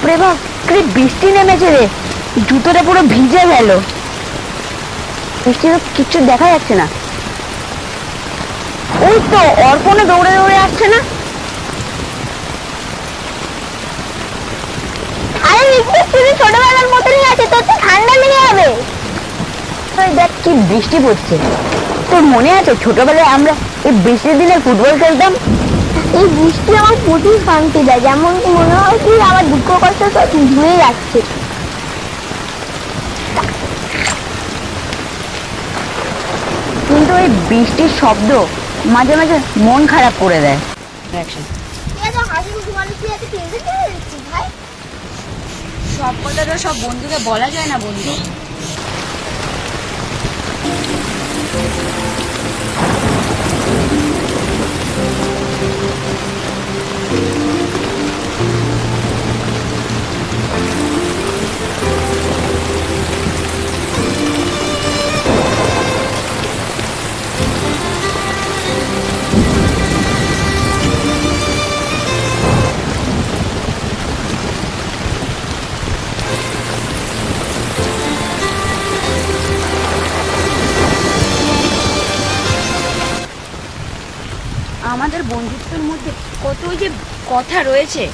বাপরে বাপ, কি বৃষ্টি নেমেছে রে, জুতোটা পুরো ভিজে গেল। বৃষ্টিতে কিচ্ছু দেখা যাচ্ছে না। ওই তো অর্পণে দৌড়ে দৌড়ে আসছে না? আরে শুধু ছোটবেলার মতনই আছে, তোর তো ঠান্ডা লেগে যাবে। দেখ কি বৃষ্টি পড়ছে। তোর মনে আছে ছোটবেলায় আমরা এই বৃষ্টির দিনে ফুটবল খেলতাম? এই বৃষ্টি আমার প্রচুর শান্তি দেয়, যেমন মনে হয় কি আমার দুঃখ কষ্ট সব ধুয়ে যাচ্ছে। কিন্তু এই বৃষ্টির শব্দ মাঝে মাঝে মন খারাপ করে দেয়। সব কথা তো সব বন্ধুকে বলা যায় না বন্ধু। আমাদের বন্ধুত্বের মধ্যে কতই যে কথা রয়েছে,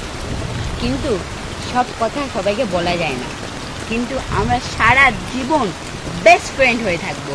কিন্তু সব কথা সবাইকে বলা যায় না। কিন্তু আমরা সারা জীবন বেস্ট ফ্রেন্ড হয়ে থাকবো।